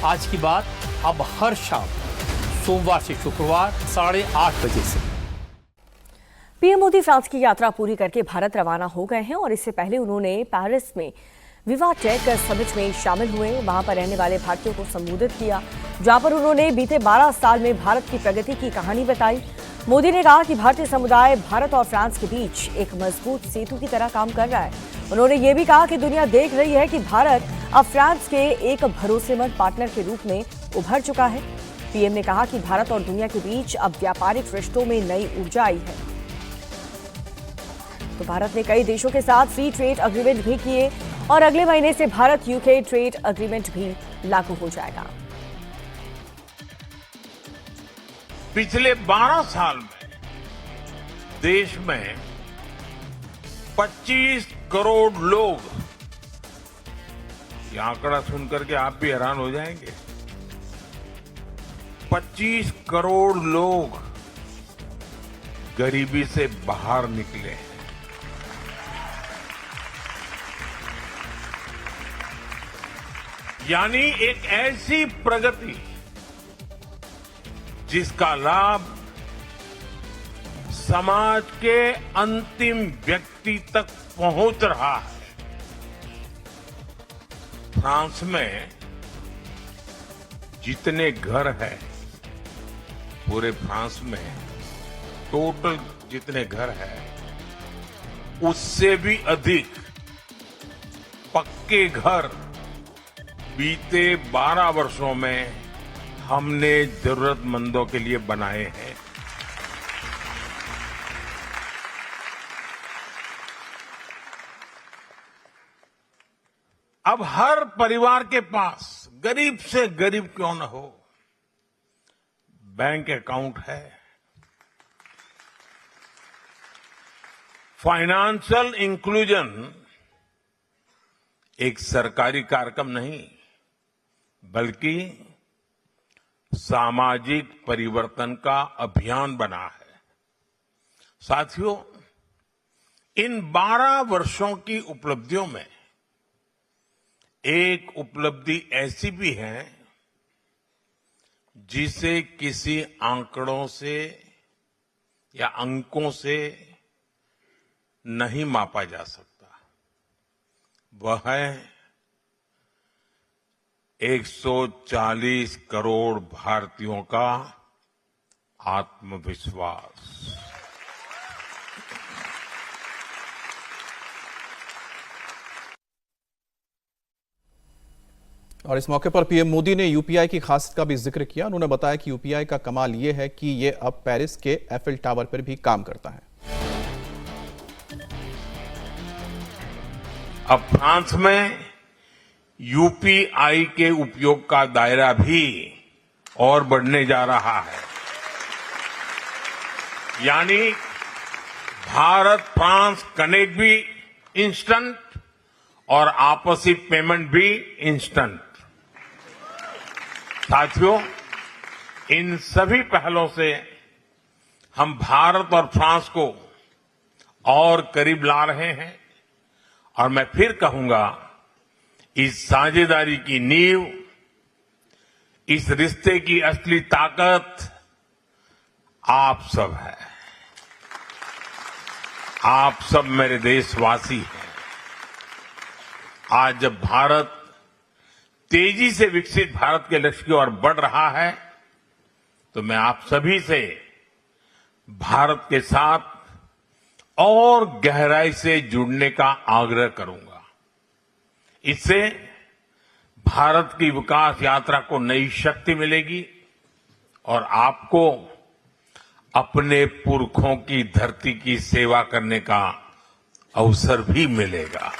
आज की बात अब हर शाम सोमवार से शुक्रवार 8:30 बजे से। पीएम मोदी फ्रांस की यात्रा पूरी करके भारत रवाना हो गए हैं और इससे पहले उन्होंने पेरिस में विवा टेक समिट में शामिल हुए। वहां पर रहने वाले भारतीयों को संबोधित किया, जहां पर उन्होंने बीते 12 साल में भारत की प्रगति की कहानी बताई। मोदी ने कहा कि भारतीय समुदाय भारत और फ्रांस के बीच एक मजबूत सेतु की तरह काम कर रहा है। उन्होंने ये भी कहा कि दुनिया देख रही है कि भारत अब फ्रांस के एक भरोसेमंद पार्टनर के रूप में उभर चुका है। पीएम ने कहा कि भारत और दुनिया के बीच अब व्यापारिक रिश्तों में नई ऊर्जा आई है। तो भारत ने कई देशों के साथ फ्री ट्रेड एग्रीमेंट भी किए और अगले महीने से भारत यूके ट्रेड एग्रीमेंट भी लागू हो जाएगा। पिछले 12 साल में देश में 25 करोड़ लोग, ये आंकड़ा सुनकर के आप भी हैरान हो जाएंगे, 25 करोड़ लोग गरीबी से बाहर निकले हैं। यानी एक ऐसी प्रगति जिसका लाभ समाज के अंतिम व्यक्ति तक पहुंच रहा है। फ्रांस में जितने घर हैं, पूरे फ्रांस में टोटल जितने घर हैं, उससे भी अधिक पक्के घर बीते 12 वर्षों में हमने जरूरतमंदों के लिए बनाए हैं। अब हर परिवार के पास, गरीब से गरीब क्यों न हो, बैंक अकाउंट है। फाइनेंशियल इंक्लूजन एक सरकारी कार्यक्रम नहीं, बल्कि सामाजिक परिवर्तन का अभियान बना है। साथियों, इन 12 वर्षों की उपलब्धियों में एक उपलब्धि ऐसी भी है जिसे किसी आंकड़ों से या अंकों से नहीं मापा जा सकता। वह है 140 करोड़ भारतीयों का आत्मविश्वास। और इस मौके पर पीएम मोदी ने यूपीआई की खासियत का भी जिक्र किया। उन्होंने बताया कि यूपीआई का कमाल यह है कि यह अब पेरिस के एफिल टावर पर भी काम करता है। अब फ्रांस में यूपीआई के उपयोग का दायरा भी और बढ़ने जा रहा है। यानी भारत फ्रांस कनेक्ट भी इंस्टेंट और आपसी पेमेंट भी इंस्टेंट। साथियों, इन सभी पहलों से हम भारत और फ्रांस को और करीब ला रहे हैं और मैं फिर कहूंगा, इस साझेदारी की नींव, इस रिश्ते की असली ताकत आप सब है। आप सब मेरे देशवासी हैं। आज जब भारत तेजी से विकसित भारत के लक्ष्य की ओर बढ़ रहा है, तो मैं आप सभी से भारत के साथ और गहराई से जुड़ने का आग्रह करूंगा। इससे भारत की विकास यात्रा को नई शक्ति मिलेगी और आपको अपने पुरखों की धरती की सेवा करने का अवसर भी मिलेगा।